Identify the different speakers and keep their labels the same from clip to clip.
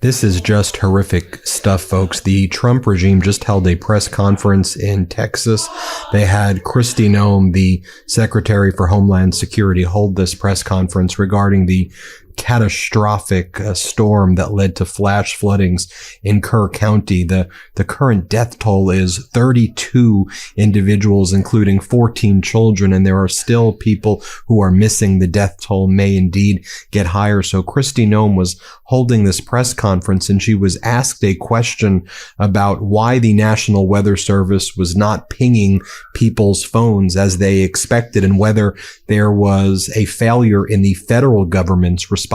Speaker 1: This is just horrific stuff, folks. The Trump regime just held a press conference in Texas. They had Kristi Noem, the Secretary for Homeland Security, hold this press conference regarding the catastrophic storm that led to flash floodings in Kerr County. The current death toll is 32 individuals, including 14 children, and there are still people who are missing. The death toll may indeed get higher. So Kristi Noem was holding this press conference, and she was asked a question about why the National Weather Service was not pinging people's phones as they expected, and whether there was a failure in the federal government's responsibility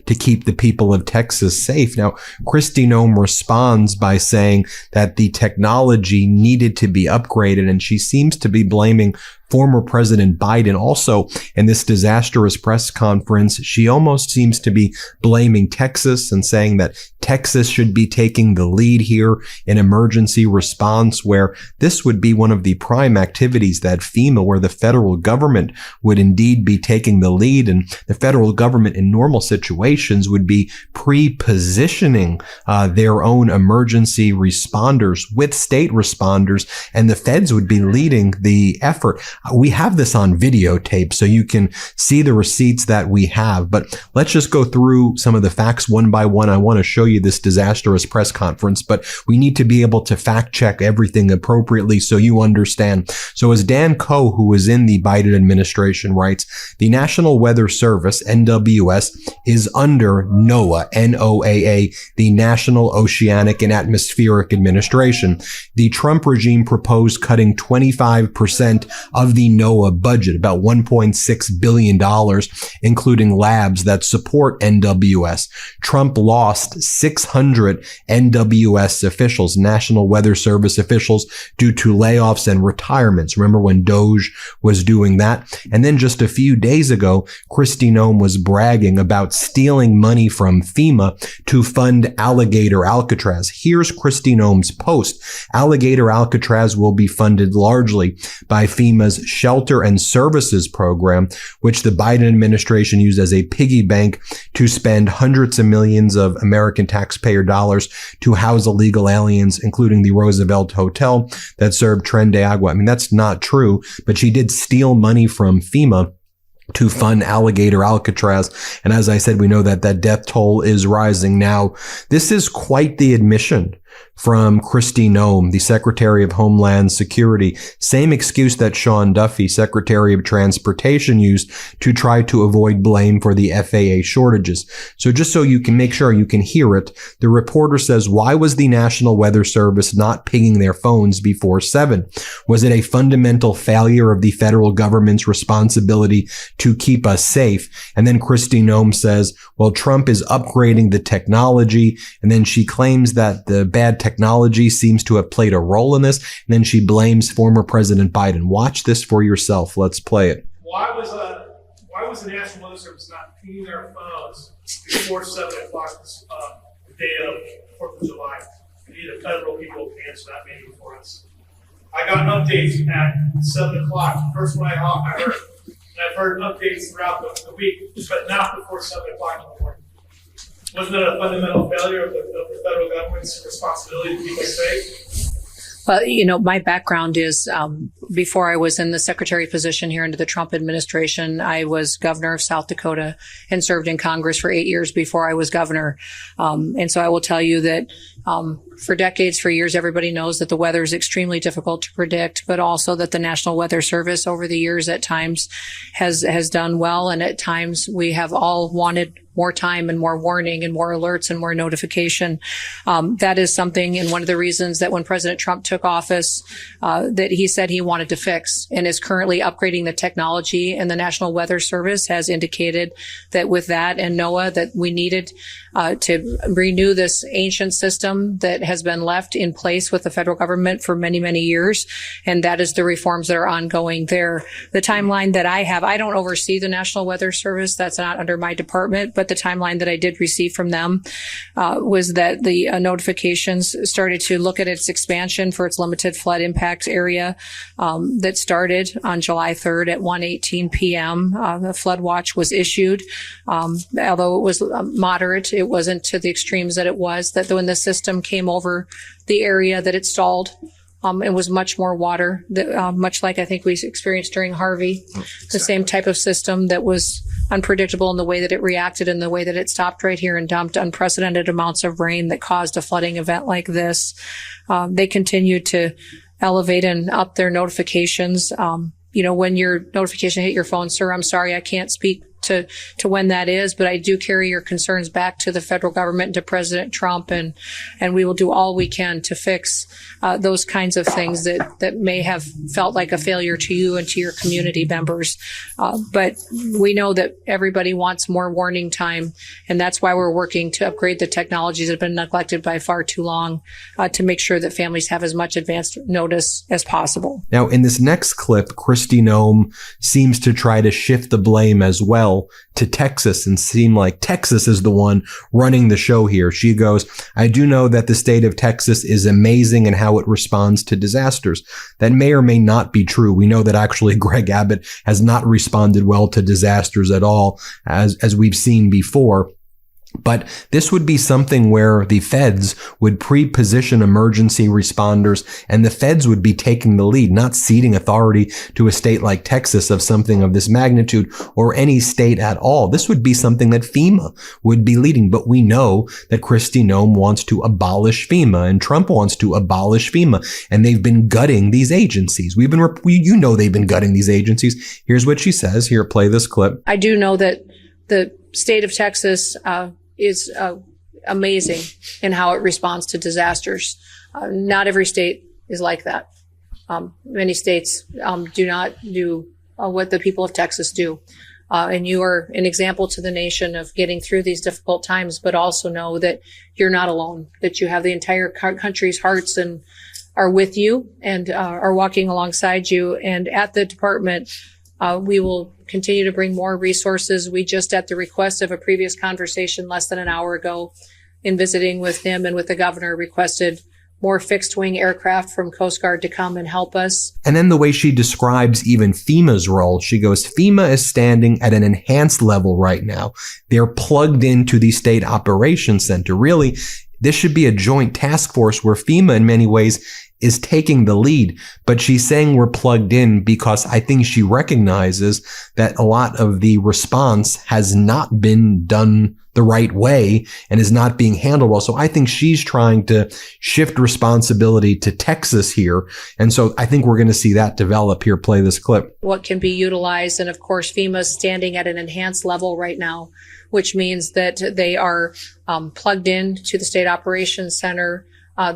Speaker 1: to keep the people of Texas safe. Now, Kristi Noem responds by saying that the technology needed to be upgraded, and she seems to be blaming former President Biden. Also, in this disastrous press conference, she almost seems to be blaming Texas and saying that Texas should be taking the lead here in emergency response, where this would be one of the prime activities that FEMA, where the federal government would indeed be taking the lead, and the federal government in normal situations would be pre-positioning their own emergency responders with state responders, and the feds would be leading the effort. We have this on videotape, so you can see the receipts that we have, but let's just go through some of the facts one by one. I want to show you this disastrous press conference, but we need to be able to fact check everything appropriately so you understand. So as Dan Coe, who was in the Biden administration, writes, the National Weather Service, NWS, is under NOAA, NOAA, the National Oceanic and Atmospheric Administration. The Trump regime proposed cutting 25% of the NOAA budget, about $1.6 billion, including labs that support NWS. Trump lost 600 NWS officials, National Weather Service officials, due to layoffs and retirements. Remember when Doge was doing that? And then just a few days ago, Kristi Noem was bragging about stealing money from FEMA to fund Alligator Alcatraz. Here's Kristi Noem's post. Alligator Alcatraz will be funded largely by FEMA's Shelter and Services Program, which the Biden administration used as a piggy bank to spend hundreds of millions of American taxpayer dollars to house illegal aliens, including the Roosevelt Hotel that served Tren de Agua. I mean, that's not true, but she did steal money from FEMA to fund Alligator Alcatraz. And as I said, we know that that death toll is rising. Now, this is quite the admission from Kristi Noem, the Secretary of Homeland Security. Same excuse that Sean Duffy, Secretary of Transportation, used to try to avoid blame for the FAA shortages. So just so you can make sure you can hear it, the reporter says, why was the National Weather Service not pinging their phones before 7? Was it a fundamental failure of the federal government's responsibility to keep us safe? And then Kristi Noem says, well, Trump is upgrading the technology. And then she claims that the bad technology seems to have played a role in this. And then she blames former President Biden. Watch this for yourself. Let's play it.
Speaker 2: Why was the National Weather Service not pinging their phones before 7 o'clock the day of 4th of July? We need the federal people to answer that maybe for us. I got updates at 7 o'clock. First one I heard. And I've heard updates throughout the week, but not before 7 o'clock in the morning. Wasn't it a fundamental failure of the federal government's responsibility to keep us safe?
Speaker 3: Well, my background is before I was in the secretary position here under the Trump administration, I was governor of South Dakota and served in Congress for 8 years before I was governor. And so I will tell you that for decades, for years, everybody knows that the weather is extremely difficult to predict, but also that the National Weather Service over the years at times has done well. And at times we have all wanted more time and more warning and more alerts and more notification. That is something, and one of the reasons that when President Trump took office, that he said he wanted to fix, and is currently upgrading the technology. And the National Weather Service has indicated that with that and NOAA, that we needed to renew this ancient system that has been left in place with the federal government for many, many years. And that is the reforms that are ongoing there. The timeline that I have, I don't oversee the National Weather Service. That's not under my department, but the timeline that I did receive from them was that the notifications started to look at its expansion for its limited flood impact area that started on July 3rd at 1:18 p.m. The flood watch was issued. Although it was moderate, it it wasn't to the extremes that it was, that when the system came over the area that it stalled, it was much more water, much like I think we experienced during Harvey, the same type of system that was unpredictable in the way that it reacted and the way that it stopped right here and dumped unprecedented amounts of rain that caused a flooding event like this. They continue to elevate and up their notifications. When your notification hit your phone, sir, I'm sorry, I can't speak to when that is, but I do carry your concerns back to the federal government and to President Trump, and we will do all we can to fix those kinds of things that may have felt like a failure to you and to your community members. But we know that everybody wants more warning time, and that's why we're working to upgrade the technologies that have been neglected by far too long, to make sure that families have as much advanced notice as possible.
Speaker 1: Now, in this next clip, Kristi Noem seems to try to shift the blame as well to Texas and seem like Texas is the one running the show here. She goes, I do know that the state of Texas is amazing in how it responds to disasters. That may or may not be true. We know that actually Greg Abbott has not responded well to disasters at all, as we've seen before. But this would be something where the feds would pre-position emergency responders, and the feds would be taking the lead, not ceding authority to a state like Texas of something of this magnitude, or any state at all. This would be something that FEMA would be leading. But we know that Kristi Noem wants to abolish FEMA, and Trump wants to abolish FEMA, and they've been gutting these agencies. They've been gutting these agencies. Here's what she says. Here, play this clip.
Speaker 3: I do know that the state of Texas is amazing in how it responds to disasters. Not every state is like that. Many states do not do what the people of Texas do. And you are an example to the nation of getting through these difficult times, but also know that you're not alone, that you have the entire country's hearts and are with you and are walking alongside you. And at the department, we will continue to bring more resources. We just, at the request of a previous conversation less than an hour ago, in visiting with him and with the governor, requested more fixed-wing aircraft from Coast Guard to come and help us.
Speaker 1: And then the way she describes even FEMA's role, she goes, FEMA is standing at an enhanced level right now. They're plugged into the State Operations Center. Really, this should be a joint task force where FEMA in many ways is taking the lead, but she's saying we're plugged in because I think she recognizes that a lot of the response has not been done the right way and is not being handled well. So I think she's trying to shift responsibility to Texas here. And so I think we're going to see that develop here. Play this clip.
Speaker 3: What can be utilized. And of course, FEMA's standing at an enhanced level right now, which means that they are plugged in to the State Operations Center.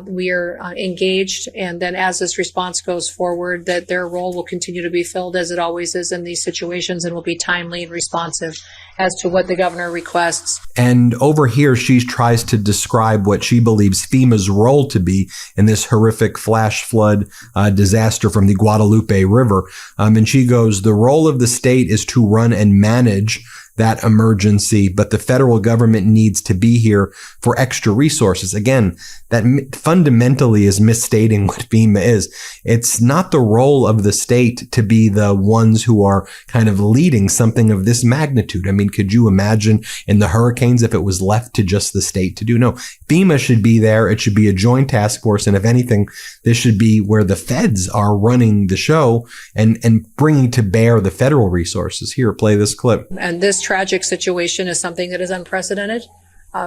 Speaker 3: We are engaged, and then as this response goes forward, that their role will continue to be filled as it always is in these situations, and will be timely and responsive as to what the governor requests.
Speaker 1: And over here, she tries to describe what she believes FEMA's role to be in this horrific flash flood disaster from the Guadalupe River. And she goes, the role of the state is to run and manage that emergency, but the federal government needs to be here for extra resources. Again, that fundamentally is misstating what FEMA is. It's not the role of the state to be the ones who are kind of leading something of this magnitude. I mean, could you imagine in the hurricanes if it was left to just the state to do? No, FEMA should be there. It should be a joint task force. And if anything, this should be where the feds are running the show and bringing to bear the federal resources. Here, play this clip.
Speaker 3: And this tragic situation is something that is unprecedented.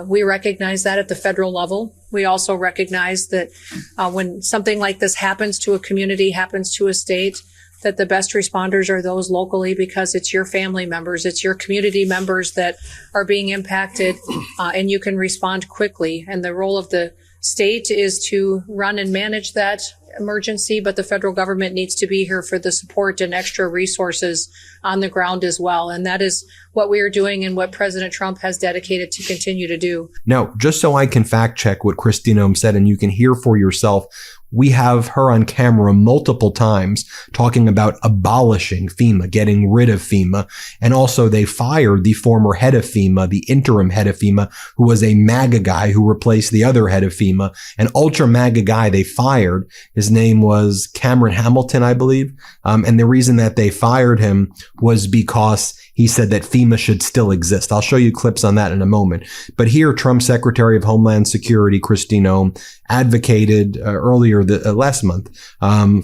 Speaker 3: We recognize that at the federal level. We also recognize that when something like this happens to a community, happens to a state, that the best responders are those locally, because it's your family members, it's your community members that are being impacted, and you can respond quickly. And the role of the state is to run and manage that emergency, but the federal government needs to be here for the support and extra resources on the ground as well. And that is what we are doing and what President Trump has dedicated to continue to do. Now,
Speaker 1: just so I can fact check what Kristi Noem said and you can hear for yourself, we have her on camera multiple times talking about abolishing FEMA, getting rid of FEMA. And also they fired the former head of FEMA, the interim head of FEMA, who was a MAGA guy who replaced the other head of FEMA. An ultra MAGA guy they fired. His His name was Cameron Hamilton, I believe. And the reason that they fired him was because he said that FEMA should still exist. I'll show you clips on that in a moment. But here, Trump's Secretary of Homeland Security, Kristi Noem, advocated earlier last month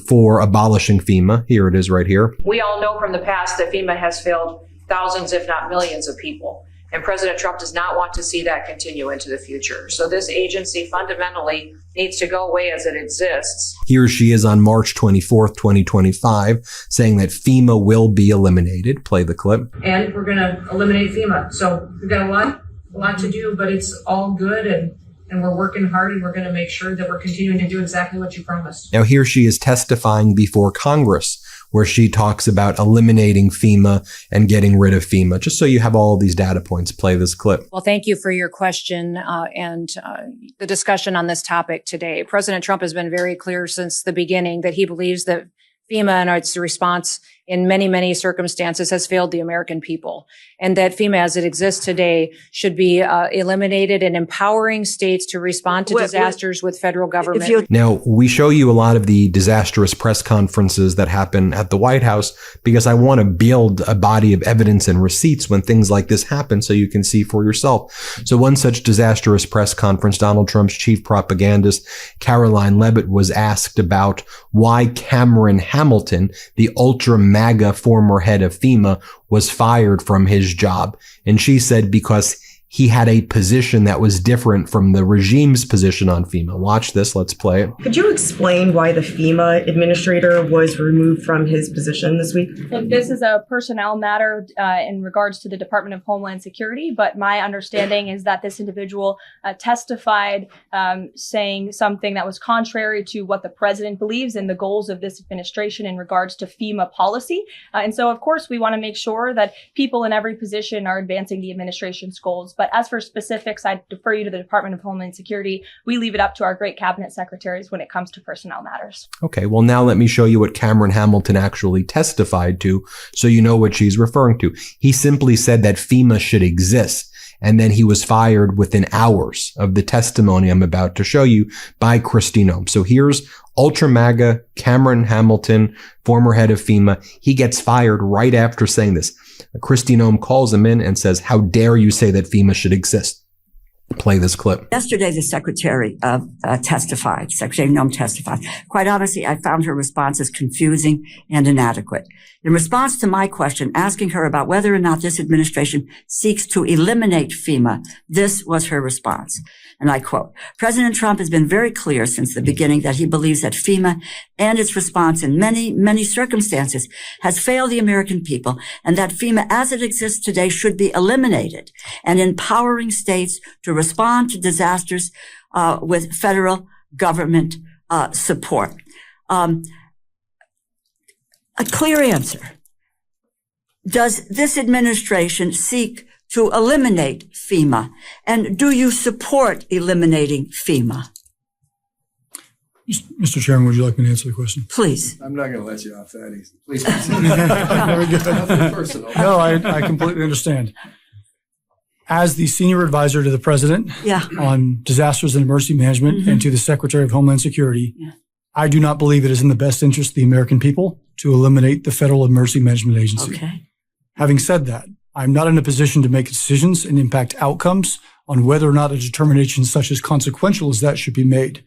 Speaker 1: for abolishing FEMA. Here it is right here.
Speaker 3: We all know from the past that FEMA has failed thousands, if not millions of people. And President Trump does not want to see that continue into the future. So this agency fundamentally needs to go away as it exists.
Speaker 1: Here she is on March 24th, 2025, saying that FEMA will be eliminated. Play the clip.
Speaker 3: And we're going to eliminate FEMA. So we've got a lot to do, but it's all good. And we're working hard, and we're going to make sure that we're continuing to do exactly what you promised.
Speaker 1: Now, here she is testifying before Congress, where she talks about eliminating FEMA and getting rid of FEMA. Just so you have all of these data points, play this clip.
Speaker 3: Well, thank you for your question and the discussion on this topic today. President Trump has been very clear since the beginning that he believes that FEMA and its response in many, many circumstances has failed the American people, and that FEMA as it exists today should be eliminated and empowering states to respond to disasters with federal government.
Speaker 1: Now, we show you a lot of the disastrous press conferences that happen at the White House because I want to build a body of evidence and receipts when things like this happen so you can see for yourself. So one such disastrous press conference, Donald Trump's chief propagandist, Caroline Leavitt, was asked about why Cameron Hamilton, the ultra MAGA former head of FEMA, was fired from his job. And she said because he had a position that was different from the regime's position on FEMA. Watch this. Let's play it.
Speaker 4: Could you explain why the FEMA administrator was removed from his position this week?
Speaker 5: Look, this is a personnel matter in regards to the Department of Homeland Security, but my understanding is that this individual testified saying something that was contrary to what the president believes in the goals of this administration in regards to FEMA policy. And so, of course, we want to make sure that people in every position are advancing the administration's goals. But as for specifics, I defer you to the Department of Homeland Security. We leave it up to our great cabinet secretaries when it comes to personnel matters.
Speaker 1: Okay, well, now let me show you what Cameron Hamilton actually testified to so you know what she's referring to. He simply said that FEMA should exist, and then he was fired within hours of the testimony I'm about to show you by Kristi Noem. So here's ultra MAGA Cameron Hamilton, former head of FEMA. He gets fired right after saying this. Kristi Noem calls him in and says, "How dare you say that FEMA should exist?" Play this clip.
Speaker 6: Yesterday, the Secretary testified. Secretary Noem testified. Quite honestly, I found her responses confusing and inadequate. In response to my question, asking her about whether or not this administration seeks to eliminate FEMA, this was her response. And I quote, "President Trump has been very clear since the beginning that he believes that FEMA and its response in many, many circumstances has failed the American people, and that FEMA as it exists today should be eliminated, and empowering states to respond to disasters with federal government support." A clear answer. Does this administration seek to eliminate FEMA? And do you support eliminating FEMA?
Speaker 7: Mr. Chairman, would you like me to answer the question?
Speaker 6: Please.
Speaker 8: I'm not going to let you off that easy. Please continue. Nothing personal.
Speaker 7: No, I completely understand. As the senior advisor to the president on disasters and emergency management and to the Secretary of Homeland Security, I do not believe it is in the best interest of the American people to eliminate the Federal Emergency Management Agency.
Speaker 6: Okay.
Speaker 7: Having said that, I'm not in a position to make decisions and impact outcomes on whether or not a determination such as consequential as that should be made.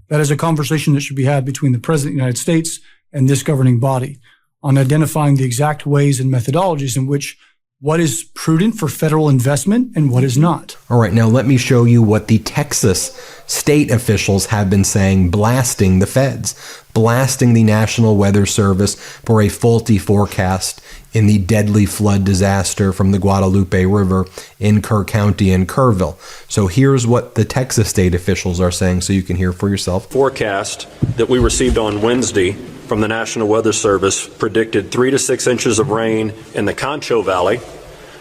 Speaker 7: That is a conversation that should be had between the President of the United States and this governing body on identifying the exact ways and methodologies in which what is prudent for federal investment and what is not.
Speaker 1: All right, now let me show you what the Texas state officials have been saying, blasting the feds, blasting the National Weather Service for a faulty forecast in the deadly flood disaster from the Guadalupe River in Kerr County and Kerrville. So here's what the Texas state officials are saying so you can hear for yourself.
Speaker 9: Forecast that we received on Wednesday from the National Weather Service predicted 3 to 6 inches of rain in the Concho Valley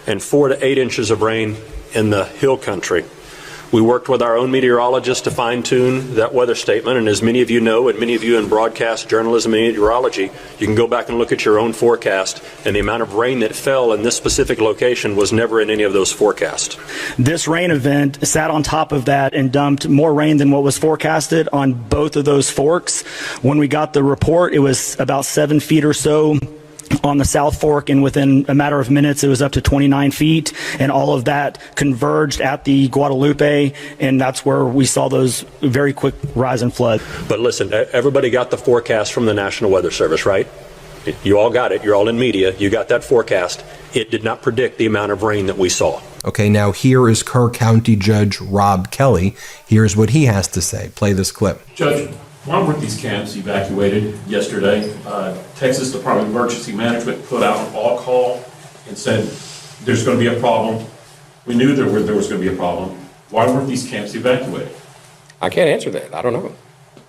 Speaker 9: and 4 to 8 inches of rain in the Hill Country. We worked with our own meteorologists to fine-tune that weather statement, and as many of you know, and many of you in broadcast journalism and meteorology, you can go back and look at your own forecast, and the amount of rain that fell in this specific location was never in any of those forecasts.
Speaker 10: This rain event sat on top of that and dumped more rain than what was forecasted on both of those forks. When we got the report, it was about 7 feet or so on the South Fork, and within a matter of minutes it was up to 29 feet, and all of that converged at the Guadalupe, and that's where we saw those very quick rise in flood.
Speaker 9: But listen, everybody got the forecast from the National Weather Service, right? You all got it. You're all in media. You got that forecast. It did not predict the amount of rain that we saw.
Speaker 1: Okay, now here is Kerr County Judge Rob Kelly. Here's what he has to say. Play this clip.
Speaker 11: Judge, why weren't these camps evacuated yesterday? Texas Department of Emergency Management put out an all call and said there's going to be a problem. We knew there was going to be a problem. Why weren't these camps evacuated?
Speaker 12: I can't answer that. I don't know.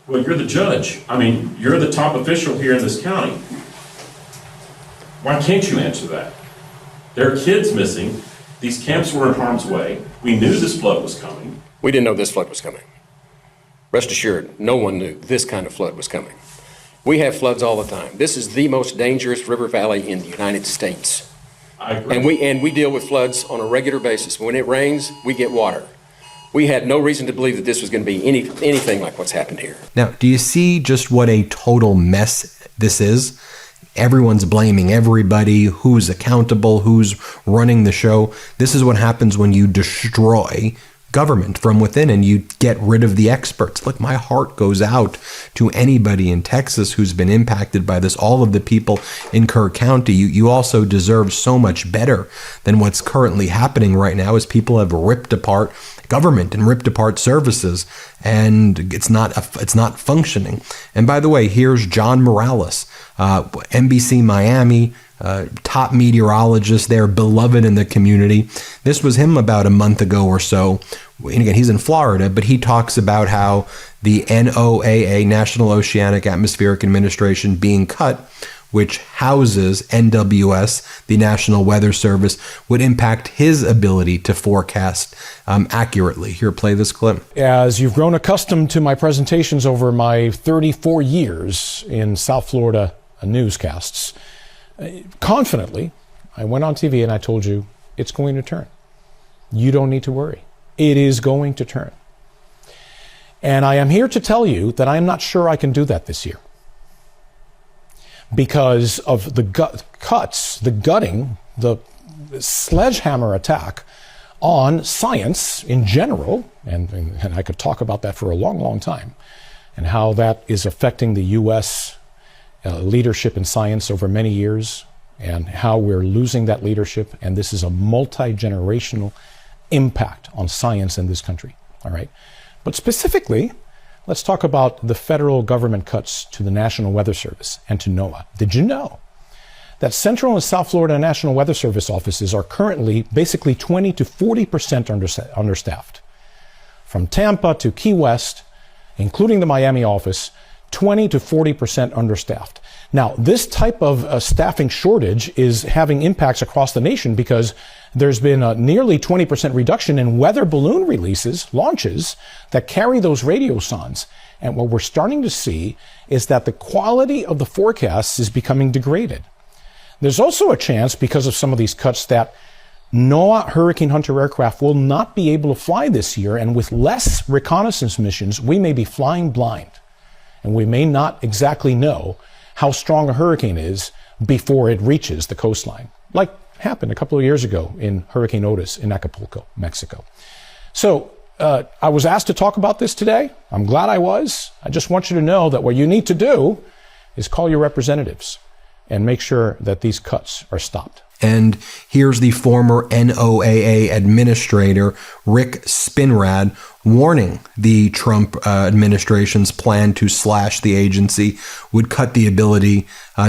Speaker 11: Well, you're the judge. I mean, you're the top official here in this county. Why can't you answer that? There are kids missing. These camps were in harm's way. We knew this flood was coming.
Speaker 12: We didn't know this flood was coming. Rest assured, no one knew this kind of flood was coming. We have floods all the time. This is the most dangerous river valley in the United States.
Speaker 11: I agree.
Speaker 12: And we deal with floods on a regular basis. When it rains, we get water. We had no reason to believe that this was going to be anything like what's happened here.
Speaker 1: Now, do you see just what a total mess this is? Everyone's blaming everybody, who's accountable, who's running the show. This is what happens when you destroy government from within and you get rid of the experts. Look, my heart goes out to anybody in Texas who's been impacted by this, all of the people in Kerr County. You also deserve so much better than what's currently happening right now, as people have ripped apart government and ripped apart services, and it's not functioning. And by the way, here's John Morales, NBC Miami, top meteorologist there, beloved in the community. This was him about a month ago or so. And again, he's in Florida, but he talks about how the NOAA, National Oceanic Atmospheric Administration, being cut, which houses NWS, the National Weather Service, would impact his ability to forecast accurately. Here, play this clip.
Speaker 13: As you've grown accustomed to my presentations over my 34 years in South Florida newscasts, confidently, I went on TV and I told you it's going to turn. You don't need to worry. It is going to turn. And I am here to tell you that I am not sure I can do that this year, because of the cuts, the gutting, the sledgehammer attack on science in general, and I could talk about that for a long, long time, and how that is affecting the U.S. Leadership in science over many years, and how we're losing that leadership, and this is a multi-generational impact on science in this country, all right? But specifically, let's talk about the federal government cuts to the National Weather Service and to NOAA. Did you know that Central and South Florida National Weather Service offices are currently basically 20 to 40% understaffed? From Tampa to Key West, including the Miami office, 20 to 40% understaffed. Now, this type of staffing shortage is having impacts across the nation, because there's been a nearly 20% reduction in weather balloon launches that carry those radiosondes. And what we're starting to see is that the quality of the forecasts is becoming degraded. There's also a chance, because of some of these cuts, that NOAA Hurricane Hunter aircraft will not be able to fly this year, and with less reconnaissance missions, we may be flying blind. And we may not exactly know how strong a hurricane is before it reaches the coastline, like happened a couple of years ago in Hurricane Otis in Acapulco, Mexico. So I was asked to talk about this today. I'm glad I was. I just want you to know that what you need to do is call your representatives and make sure that these cuts are stopped.
Speaker 1: And here's the former NOAA administrator, Rick Spinrad, warning the Trump administration's plan to slash the agency would cut the ability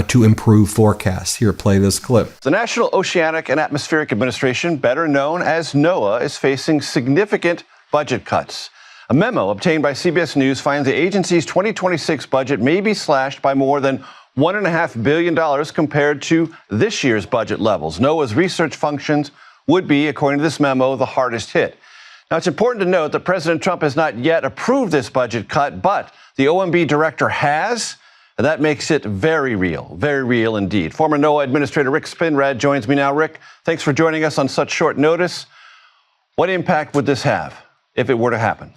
Speaker 1: to improve forecasts. Here, play this clip.
Speaker 14: The National Oceanic and Atmospheric Administration, better known as NOAA, is facing significant budget cuts. A memo obtained by CBS News finds the agency's 2026 budget may be slashed by more than $1.5 billion compared to this year's budget levels. NOAA's research functions would be, according to this memo, the hardest hit. Now, it's important to note that President Trump has not yet approved this budget cut, but the OMB director has, and that makes it very real indeed. Former NOAA Administrator Rick Spinrad joins me now. Rick, thanks for joining us on such short notice. What impact would this have if it were to happen?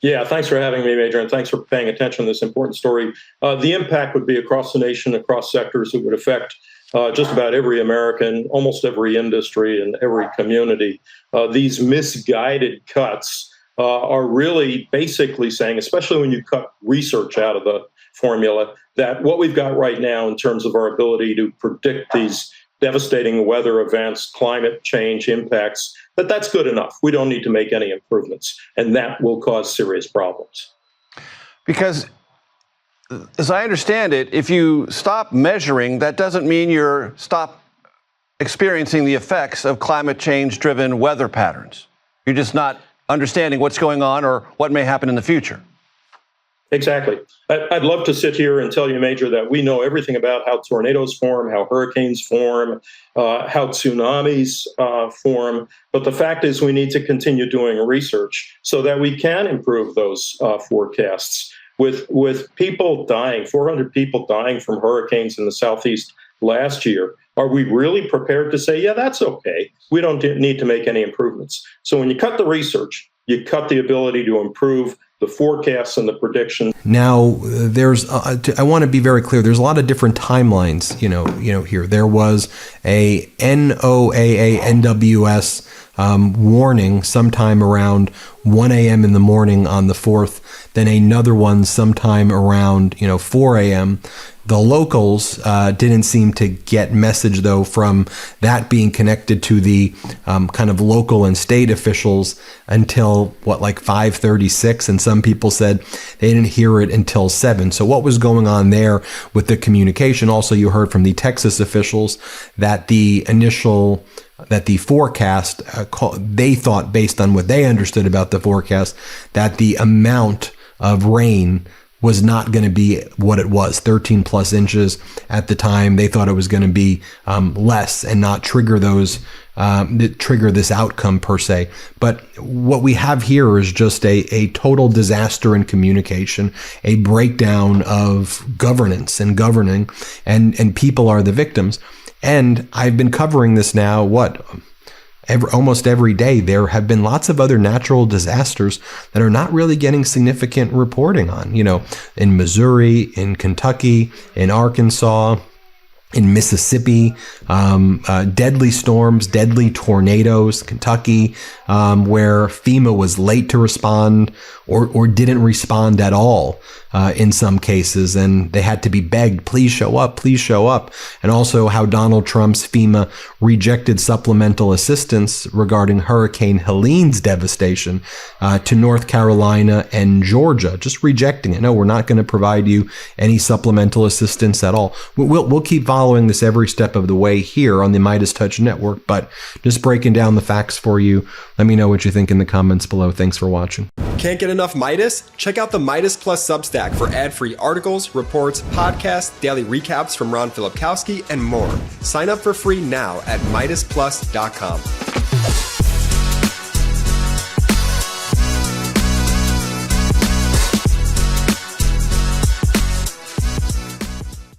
Speaker 15: Yeah, thanks for having me, Major, and thanks for paying attention to this important story. The impact would be across the nation, across sectors. It would affect just about every American, almost every industry, and every community. These misguided cuts are really basically saying, especially when you cut research out of the formula, that what we've got right now in terms of our ability to predict these devastating weather events, climate change impacts, that's good enough. We don't need to make any improvements, and that will cause serious problems.
Speaker 14: Because, as I understand it, if you stop measuring, that doesn't mean you're stop experiencing the effects of climate change-driven weather patterns. You're just not understanding what's going on or what may happen in the future.
Speaker 15: Exactly. I'd love to sit here and tell you, Major, that we know everything about how tornadoes form, how hurricanes form, how tsunamis form. But the fact is we need to continue doing research so that we can improve those forecasts. With people dying, 400 people dying from hurricanes in the Southeast last year, are we really prepared to say, yeah, that's okay? We don't need to make any improvements. So when you cut the research, you cut the ability to improve the forecasts and the predictions.
Speaker 1: Now, there's, I want to be very clear, there's a lot of different timelines, here. There was a NOAA NWS warning sometime around 1 a.m. in the morning on the 4th, then another one sometime around, 4 a.m. The locals didn't seem to get message, though, from that being connected to the kind of local and state officials until, 5:36? And some people said they didn't hear it until 7. So what was going on there with the communication? Also, you heard from the Texas officials that the forecast, they thought, based on what they understood about the forecast, that the amount of rain was not going to be what it was, 13 plus inches at the time. They thought it was going to be less and not trigger this outcome per se. But what we have here is just a total disaster in communication, a breakdown of governance and governing, and people are the victims. And I've been covering this now, almost every day. There have been lots of other natural disasters that are not really getting significant reporting on, in Missouri, in Kentucky, in Arkansas, in Mississippi, deadly storms, deadly tornadoes, Kentucky, where FEMA was late to respond or didn't respond at all in some cases, and they had to be begged, please show up, please show up. And also how Donald Trump's FEMA rejected supplemental assistance regarding Hurricane Helene's devastation to North Carolina and Georgia, just rejecting it. No, we're not going to provide you any supplemental assistance at all. We'll keep following this every step of the way here on the MeidasTouch Network, but just breaking down the facts for you. Let me know what you think in the comments below. Thanks for watching.
Speaker 16: Can't get enough Meidas? Check out the Meidas Plus Substack for ad-free articles, reports, podcasts, daily recaps from Ron Filipkowski, and more. Sign up for free now at MeidasPlus.com.